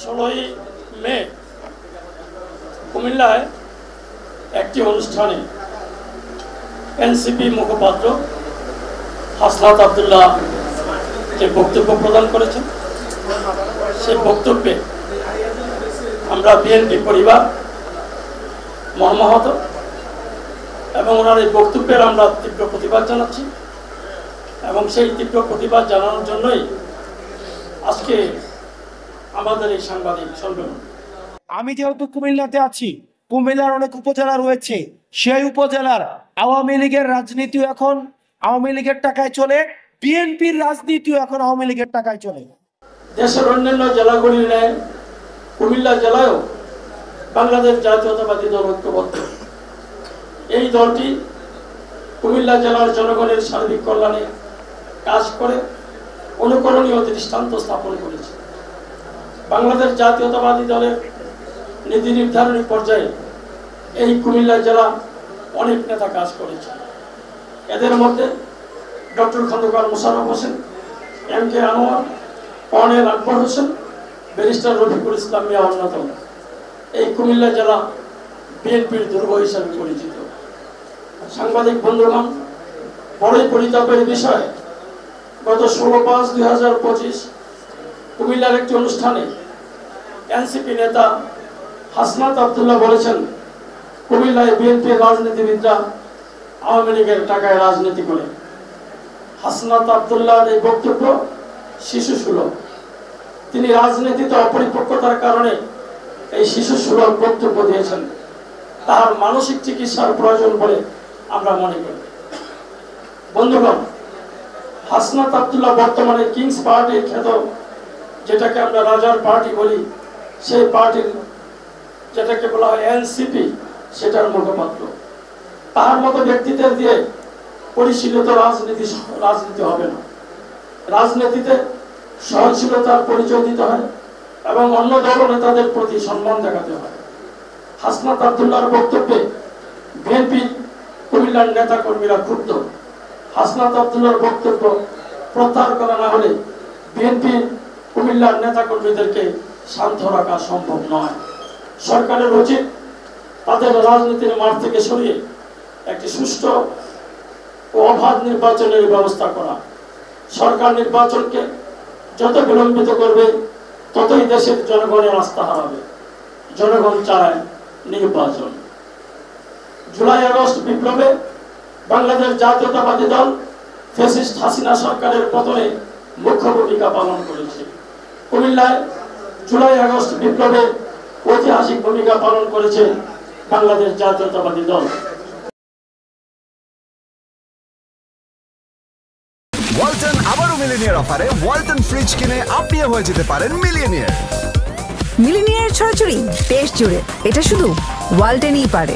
16ই মে কুমিল্লায় একটি অনুষ্ঠানে এনসিপি মুখপাত্র হাসনাত আব্দুল্লাহ যে বক্তব্য প্রদান করেছেন, সেই বক্তব্যে আমরা বিএনপি পরিবার মর্মাহত এবং ওনার এই বক্তব্যের আমরা তীব্র প্রতিবাদ জানাচ্ছি এবং সেই তীব্র প্রতিবাদ জানানোর জন্যই আজকে আমাদের এই সাংবাদিক সম্মেলন। আমি যেহেতু কুমিল্লাতে আছি, কুমিল্লার অনেক উপজেলা রয়েছে, সেই উপজেলার আওয়ামী লীগের রাজনীতিও এখন আওয়ামী লীগের টাকায় চলে, বিএনপির রাজনীতিও এখন আওয়ামী লীগের টাকায় চলে। দেশের অন্যান্য জেলাগুলির ন্যায় কুমিল্লা জেলায়ও বাংলাদেশ জাতীয়তাবাদী দল ঐক্যবদ্ধ। এই দলটি কুমিল্লা জেলার জনগণের সার্বিক কল্যাণে কাজ করে অনুকরণীয় দৃষ্টান্ত স্থাপন করেছে। বাংলাদেশ জাতীয়তাবাদী দলের নীতি নির্ধারণী পর্যায়ে এই কুমিল্লা জেলা অনেক নেতা কাজ করেছে। এদের মধ্যে doctor Khondokar Mosharraf Hossain, M K Anwar, colonel Akbar Hossain, barrister Rafiqul Islam Mia অন্যতম। এই কুমিল্লা জেলা বিএনপির দুর্গ হিসাবে পরিচিত। সাংবাদিক বন্ধুগণ, বড়ই পরিতাপের বিষয়, গত 16/5/2025 কুমিল্লার একটি অনুষ্ঠানে এনসিপি নেতা হাসনাত আব্দুল্লাহ বলেছেন, কুমিল্লায় বিএনপির রাজনীতিবিদরা আওয়ামী লীগের টাকায় রাজনীতি করে। হাসনাত আব্দুল্লাহর এই বক্তব্য শিশুসুলভ। তিনি রাজনীতিতে অপরিপক্কতার কারণে এই শিশুসুলভ বক্তব্য দিয়েছেন। তার মানসিক চিকিৎসার প্রয়োজন বলে আমরা মনে করি। বন্ধুগণ, হাসনাত আব্দুল্লাহ বর্তমানে কিংস পার্টির খ্যাত, যেটাকে আমরা রাজার পার্টি বলি, সেই পার্টির যেটাকে বলা হয় এনসিপি, সেটার মুখপাত্র। তার মতো ব্যক্তিদের দিয়ে পরিশীলিত রাজনীতি হবে না। রাজনীতিতে সহনশীলতার পরিচয় দিতে হয় এবং অন্য দল নেতাদের প্রতি সম্মান দেখাতে হয়। হাসনাত আব্দুল্লাহর বক্তব্যে বিএনপি কুমিল্লার নেতা কর্মীরা ক্ষুব্ধ। হাসনাত আব্দুল্লাহর বক্তব্য প্রত্যাহার করা না হলে বিএনপি কুমিল্লার নেতা কর্মীদেরকে শান্ত রাখা সম্ভব নয়। সরকারের উচিত তাদের রাজনীতির মাঠ থেকে সরিয়ে একটি সুষ্ঠু ও অবাধ নির্বাচনের ব্যবস্থা করা। সরকার নির্বাচনকে যত বিলম্বিত করবে ততই দেশের জনগণের আস্থা হারাবে। জনগণ চায় নির্বাচন। জুলাই আগস্ট বিপ্লবে বাংলাদেশ জাতীয়তাবাদী দল ফ্যাসিস্ট হাসিনা সরকারের পতনে মুখ্য ভূমিকা পালন করেছে। কুমিল্লায় জুলাই আগস্ট বিপ্লবে ঐতিহাসিক ভূমিকা পালন করেছে বাংলাদেশ জাতীয়তাবাদী দল। ওয়ালটন আবারও মিলিনিয়ার অফারে ওয়ালটন ফ্রিজ কিনে আপনিও হয়ে যেতে পারেন মিলিয়নিয়ার। মিলিনিয়ার ছড়াছড়ি দেশ জুড়ে, এটা শুধু ওয়ালটনই পারে।